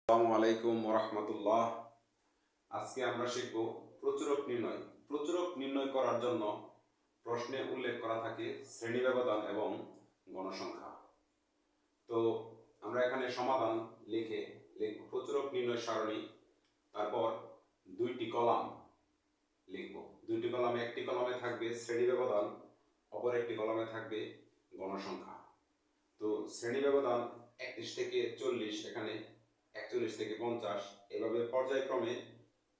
আসসালামু আলাইকুম ওরহমতুল্লাহ। আজকে আমরা শিখব প্রচুরক নির্ণয়। প্রচুরক নির্ণয় করার জন্য প্রশ্নে উল্লেখ করা থাকে শ্রেণী ব্যবধান এবং গণসংখ্যা। তো আমরা এখানে সমাধান লিখে লিখব প্রচুরক নির্ণয় সারণী, তারপর দুইটি কলাম লিখব। দুইটি কলামে, একটি কলামে থাকবে শ্রেণী ব্যবধান, অপর একটি কলামে থাকবে গণসংখ্যা। তো শ্রেণী ব্যবধান 31 থেকে 40, এখানে 41 থেকে 50, এভাবে পর্যায়ক্রমে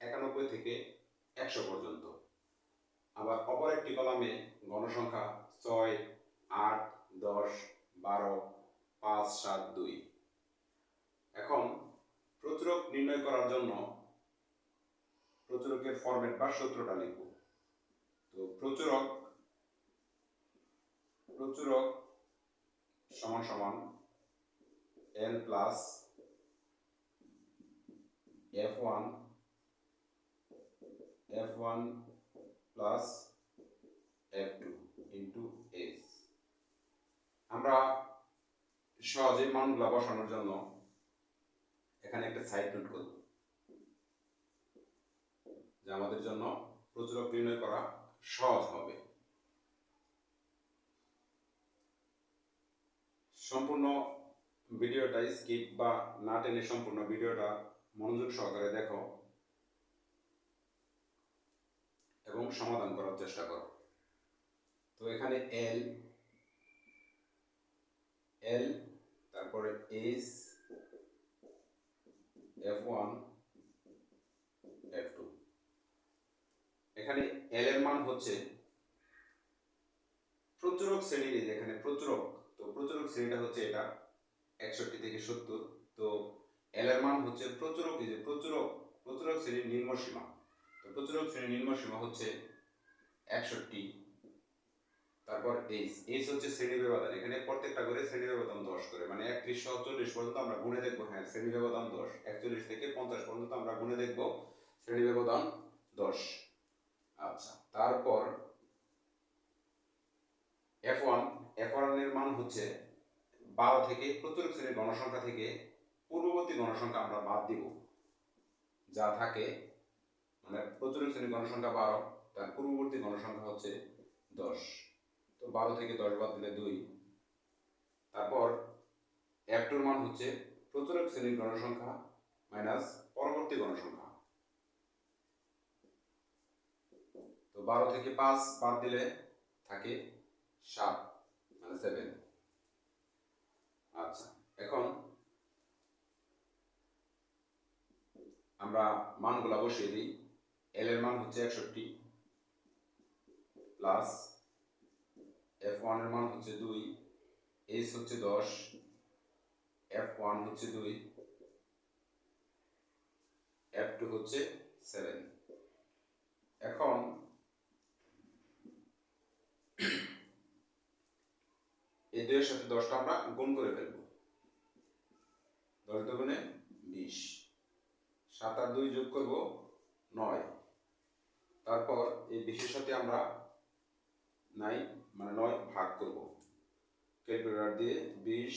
91 থেকে 100 পর্যন্ত। আবার অপর একটি কলামে গণসংখ্যা 6, 8, 10, 12, 5, 7, 2। এখন প্রচুরক নির্ণয় করার জন্য প্রচুরকের ফরম্যাট বা সূত্রটা লিখব। তো প্রচুরক সমান সমান n plus f1 plus f2 into s। আমরা সহজে মানগুলা বসানোর জন্য এখানে একটা সাইড নোট করব, যা আমাদের জন্য প্রচুরক নির্ণয় করা সহজ হবে। সম্পূর্ণ ভিডিওটা স্কিপ বা না টেনে সম্পূর্ণ ভিডিওটা মনোযোগ সহকারে দেখো এবং সমাধান করার চেষ্টা করো। তো এখানে এল, তারপরে এস, f1, f2। এখানে এল এর মান হচ্ছে প্রচুরক শ্রেণীর, এখানে প্রচুরক, তো প্রচুরক শ্রেণীটা হচ্ছে এটা 61 থেকে 70। তো এল এর মান হচ্ছে প্রচুরক, এই যে প্রচুরক শ্রেণীর নিম্ন সীমা। তো প্রচুরক শ্রেণীর নিম্ন সীমা হচ্ছে 61। তারপর এইচ হচ্ছে শ্রেণী ব্যবধান, এখানে প্রত্যেকটা করে শ্রেণী ব্যবধান 10 করে, মানে 31 সহ 40 পর্যন্ত আমরা গুণে দেখবো। হ্যাঁ, শ্রেণী ব্যবধান 10। 41 থেকে 50 পর্যন্ত আমরা গুণে দেখবো, শ্রেণী ব্যবধান 10। আচ্ছা, তারপর f1 এর মান হচ্ছে 12 থেকে প্রচুরক শ্রেণীর গণসংখ্যা থেকে পূর্ববর্তী গণসংখ্যা আমরা বাদ দিব, যা থাকে, মানে প্রচুরক শ্রেণীর গণসংখ্যা 12, তার পূর্ববর্তী গণসংখ্যা হচ্ছে 10। তো 12 থেকে 10 বাদ দিলে 2। তারপর f2 এর মান হচ্ছে প্রচুরক শ্রেণীর গণসংখ্যা মাইনাস পরবর্তী গণসংখ্যা। তো 12 থেকে 5 বাদ দিলে থাকে 7, মানে 7। আচ্ছা, এখন আমরা মানগুলা বসিয়ে দিই। এল এর মান হচ্ছে 61 প্লাস f1 এর মান হচ্ছে 2, s হচ্ছে 10, f1 হচ্ছে 2, f2 হচ্ছে 7। এখন এই 2 এর সাথে 10টা আমরা গুণ করে ফেলবো। 10 দুগুণে 20, 7 আর 2 যোগ করব 9। তারপর এই 20 এর সাথে আমরা 9 ভাগ করব ক্যালকুলেটর দিয়ে। 20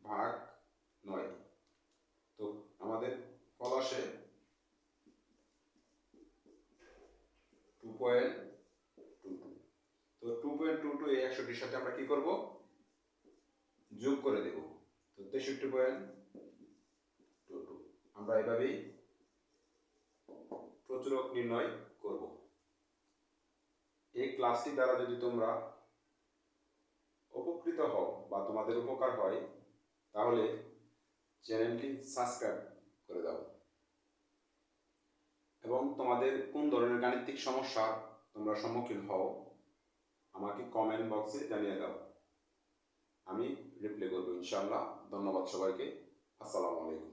ভাগ 9, তো আমাদের ফল আসে 2.22। তো 2.22 এই 61 সাথে আমরা কি করব, যোগ করে দেব। তো 63.22। আমরা এভাবেই প্রচুরক নির্ণয় করব। এই ক্লাসটি দ্বারা যদি তোমরা উপকৃত হও বা তোমাদের উপকার হয়, তাহলে চ্যানেলটি সাবস্ক্রাইব করে দাও এবং তোমাদের কোন ধরনের গাণিতিক সমস্যা তোমরা সম্মুখীন হও আমাকে কমেন্ট বক্সে জানিয়ে দাও, আমি রিপ্লাই করবো ইনশাআল্লাহ। ধন্যবাদ সবাইকে। আসসালামু আলাইকুম।